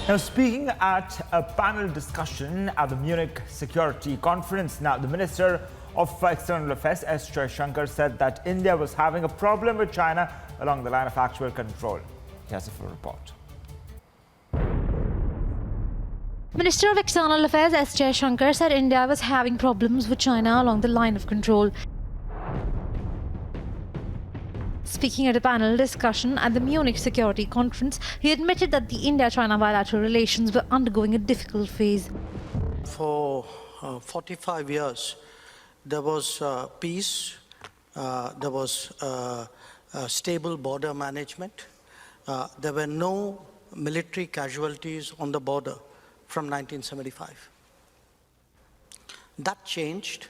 Now, speaking at a panel discussion at the Munich Security Conference, now the Minister of External Affairs, S. Jaishankar, said that India was having a problem with China along the line of actual control. He has a full report. Minister of External Affairs S. Jaishankar said India was having problems with China along the line of control. Speaking at a panel discussion at the Munich Security Conference, he admitted that the India-China bilateral relations were undergoing a difficult phase. For 45 years, there was peace, there was stable border management. There were no military casualties on the border from 1975. That changed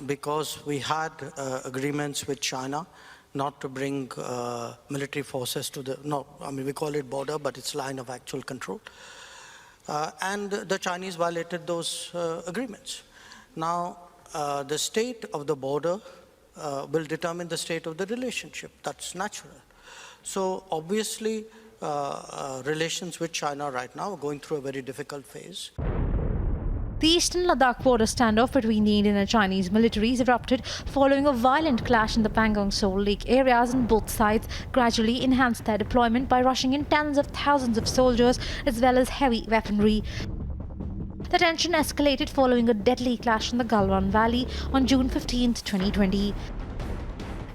because we had agreements with China not to bring military forces to we call it border, but it's line of actual control. And the Chinese violated those agreements. Now, the state of the border will determine the state of the relationship. That's natural. So obviously, relations with China right now are going through a very difficult phase. The eastern Ladakh border standoff between the Indian and Chinese militaries erupted following a violent clash in the Pangong-Sol Lake areas, and both sides gradually enhanced their deployment by rushing in tens of thousands of soldiers as well as heavy weaponry. The tension escalated following a deadly clash in the Galwan Valley on June 15, 2020.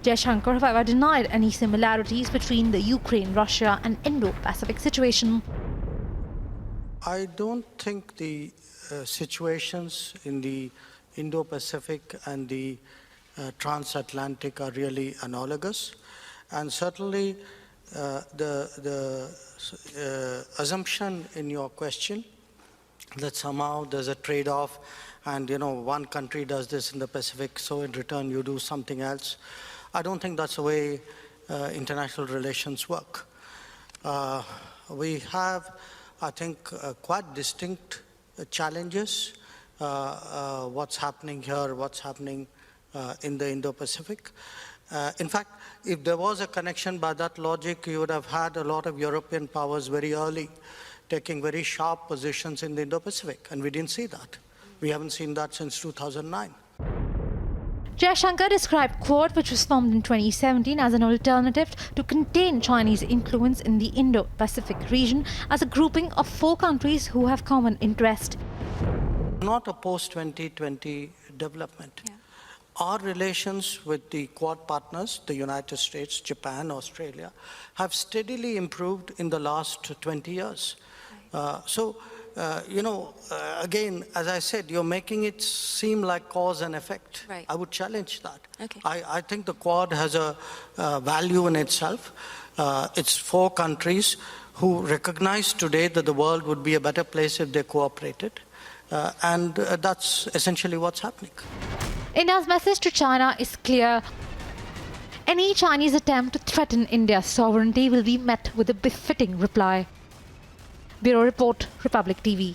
Jaishankar, however, denied any similarities between the Ukraine-Russia and Indo-Pacific situation. I don't think the situations in the Indo-Pacific and the transatlantic are really analogous. And certainly the assumption in your question that somehow there's a trade-off and, one country does this in the Pacific, so in return you do something else. I don't think that's the way international relations work. We have, I think, quite distinct challenges. What's happening here, what's happening in the Indo-Pacific. In fact, if there was a connection by that logic, you would have had a lot of European powers very early taking very sharp positions in the Indo-Pacific, and we didn't see that. We haven't seen that since 2009. Jaishankar described Quad, which was formed in 2017, as an alternative to contain Chinese influence in the Indo-Pacific region, as a grouping of 4 countries who have common interest. Not a post-2020 development. Yeah. Our relations with the Quad partners, the United States, Japan, Australia, have steadily improved in the last 20 years. Again, as I said, you're making it seem like cause and effect. Right. I would challenge that. Okay. I think the Quad has a value in itself. It's 4 countries who recognize today that the world would be a better place if they cooperated. And that's essentially what's happening. India's message to China is clear. Any Chinese attempt to threaten India's sovereignty will be met with a befitting reply. Bureau Report, Republic TV.